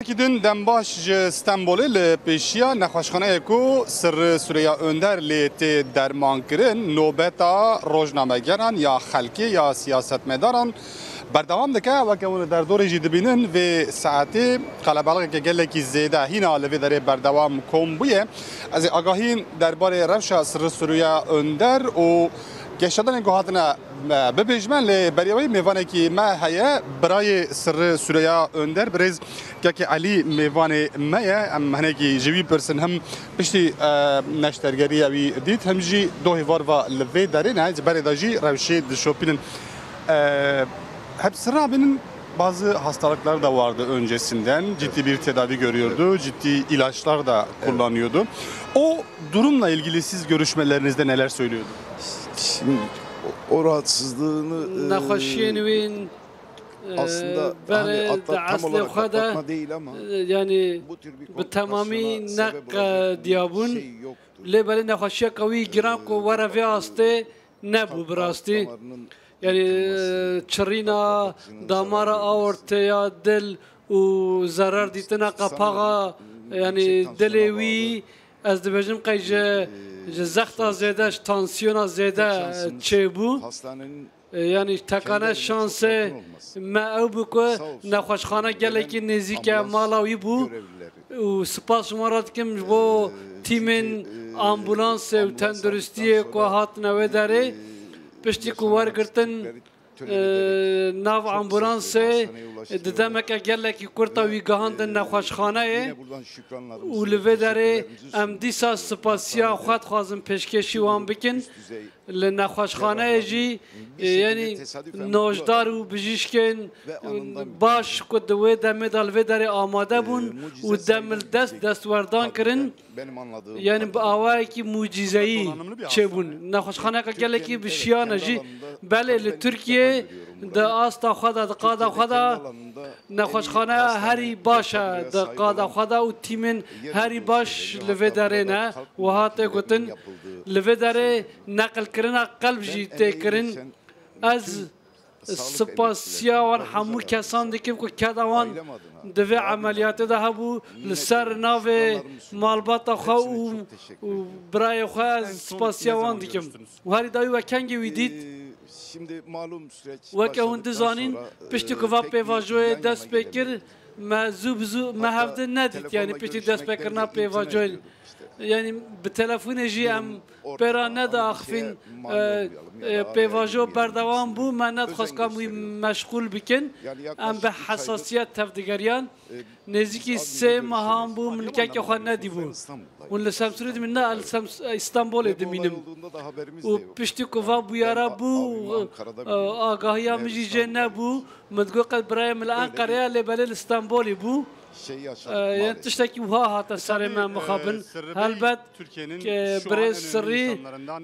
Kidin dembaş İstanbul'u le peşiya nexweşxaneyê ku sir Suriya Önder lê tê dermankirin nobeta rojnamegeran ya xelkê ya siyasetmedaran berdewam dike weke hûn derdorê jî dibînin vê saetê qelebeqeke gelekî zêde hîna li vê derê berdewam kom bûye. Ez ê agahîn derbarê rewşa sir Suriya Önder û geşadanên ku hatine bibêjmen lê beriyawî mêvanekî me heye birayê sir Suriya Önder birêz keke Elî mêvanê me ye em hinekî ji wî pirsin hem piştî neştergeriya wî dît hem jî dohê varva li vê derê ne ji berê de jî rewşê dişopînin. Hep sırabinin bazı hastalıklar da vardı öncesinden. Ciddi bir tedavi görüyordu. Ciddi ilaçlar da kullanıyordu. O durumla ilgili siz görüşmelerinizde neler söylüyordu? Şimdi o rahatsızlığını aslında hani tam olarak atlatma değil ama yani bu tamamı nak diyabun lebele nakhaşya kavi giran ko vara ve aste ne bu birasti yani çırina damara aortaya dil u zarar ditna kapağa yani delevi az dibejim qayje zaxta zede tansiyona zede çebu yani takana şansı ma bu ko nakhoşxana geleki nezike malawi bu u spas marat kim bu timin ambulans ve tenduristiye ko hatna ve dare pişti ku var girtin nav ambulans demek geleki kurta wi gahandın nakhoşxanaya u li dare em disa spasiya xwat xwazim peşkeşi wan bikin li nakhoşxanaya jî yani nojdar û bijîşkên baş ku di wê demê de li vê derê amade bûn û demil destwerdan kirin yani bi awayekî mucizeyî çêbûn nakhoşxaneka gelekî bi şiyana jî belê li Tirkiye di asta xwe de di qada xwe de nakhoşxaneya herî baş e di qada xwe de û tîmên herî baş li vê derê ne wiha tê gotin li vê derê neqilkirina qelb jî tê kirin ez spasiya wan hemû kesan dikim ku keda wan di vê emeliyatê de hebû li ser navê malbata xwe û birayê xwe ez spasiya wan dikim û herî dawî we kengê wî dît weke hûn dizanîn piştî ku va pêvajoyê dest pê kir me zû bi zû me hevdin nedît yani piştî destpêkirina pêvajoyê yani bi telefonê jî em pêra nedaxivîn pêvajo berdewam bû me nedixwastkam wî meşxûl bikin em bi hesasiyet tevdigeriyan nêzîkî sê mehan bû min keke xwe nedîbû hûn li Semsûrê dimîn ne li İstanbolê dimînim û piştî ku va bûyera bû agahiya min jî jê nebû min digot qet birayê min li Enqereya lêbelê li İstanbolê bû yani tiştekî wiha hate serê me mixabin helbet birêz sirrî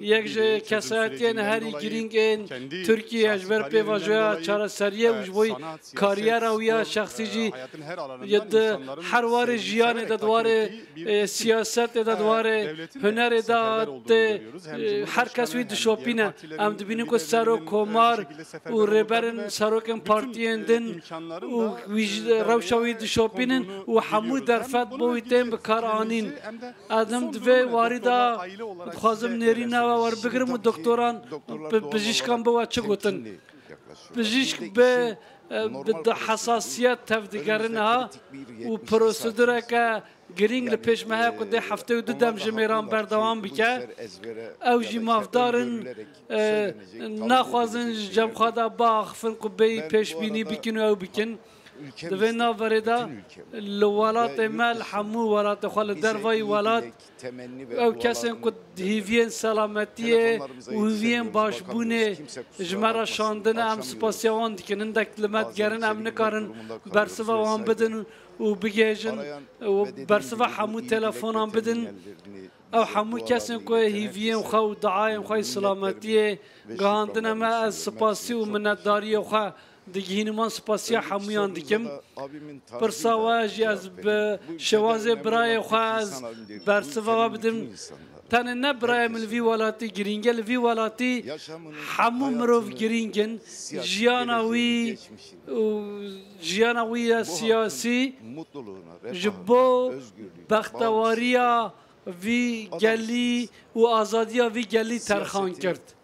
yek ji kesayetiyên herî girîng ên Tirkiye ji ber pêvajoya çareseriyê û ji bo kariyera wî ya şexsî jî di her warê jiyanê de di warê siyasetê de di warê hunerê de her kes wî dişopîne em dibînin ku serok komar û rêberên serokên partiyên din û rewşa wî dişopînin û hemû derfet bo wî tên bi kar anîn em divê warî da dixwazim nêrîna we werbigirim û doktoran bijîşkan bi we çi gotin bijîşk bi hesasiyet tevdigerin ha û prosedûreke girîng li pêş me heye ku dê heftê û du dem ji mêran berdewam bike ew jî mavdarin naxwazin ji cem xwe de biaxivin ku bêyî pêşbînî bikin û ew bikin di vê naverê de li welatê me li hemû welatê xwe li dervayî welat ew kesên ku hîviyên selametiyê û hîviyên başbûnê ji me re şandine em spasiya wan dikin hindek li me digerin em nikarin bersiva wan bidin û bigêjin û bersiva hemû telefonan bidin ew hemû kesên ku hîviyên xwe û diayên xwe selametiyê gihandine me ez spasî û minnetdariyê xwe دگهینمان سپاسیا حمویان دکم پرساواج از به شواز برای خواز برسوا بدم تنه نه برای ملوی ولاتی گرینگل وی ولاتی حمو مروف گرینگن جیانوی سیاسی جبو بختواریا وی گلی و آزادیا وی گلی ترخان کرد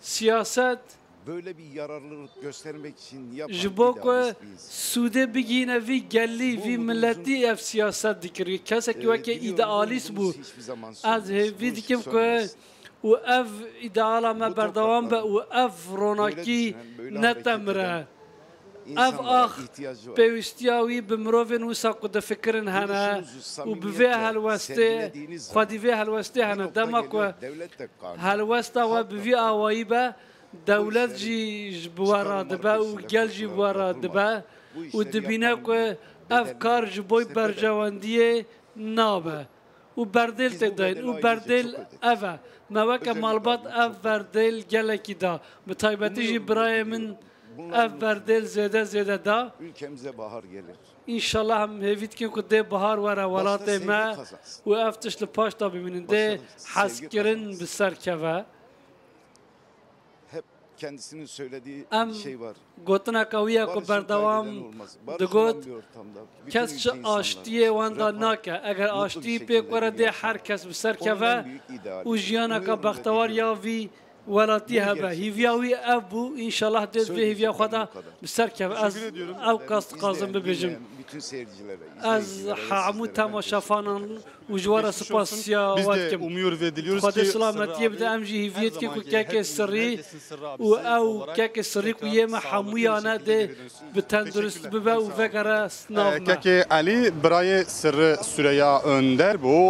siyaset böyle bir yararlılık göstermek için yapılan sude bigine vi gelli vi milleti ev siyaset dikir kesek yok ki idealist bu az hevi dikim ko و اف ideala me berdavam be و ev ronaki netemre ev ah pewistiya wî bi mirovên wisa ku difikirin hene û bi vê helwestê xwedî vê helwestê hene dema ku helwesta we bi vî awayî be dewlet jî ji bi we re dibe û gel jî bi we re dibe û dibîne ku ev kar ji bo bercewendiyê nabe û berdêl tê dayin û berdêl ev e me weke malbat ev berdêl gelekî da bi taybetî jî birayê min ev berdêl zêde zêde da ülkemize bahar gelir. İnşallah hem hevît ki ku dê bahar were welatê me û ev tişt li paş da bimînin dê hezkirin bi ser keve Hep kendisinin söylediği şey var. Gotineka wî ye ku berdewam digot kes ji aştiyê wan da nake eger aştiyî pêk were dê her kes bi ser keve û jiyaneka bextewar ya vî welatî hebe hîviya wî ev bû înşallah dê vê hîviya xwe da bi ser keve ez ew qas dixwazim bibêjim ez hemû temaşefanan û ji we re spasiya we dikim Xwedê silametiyê bide em jî hîviyê dikin ku kekê sirrî û ew kekê sirrî ku yê me hemûyan e dê bi tendurist bibe û vegere nav me Kekê Elî birayê Sirri Süreyya Önder bû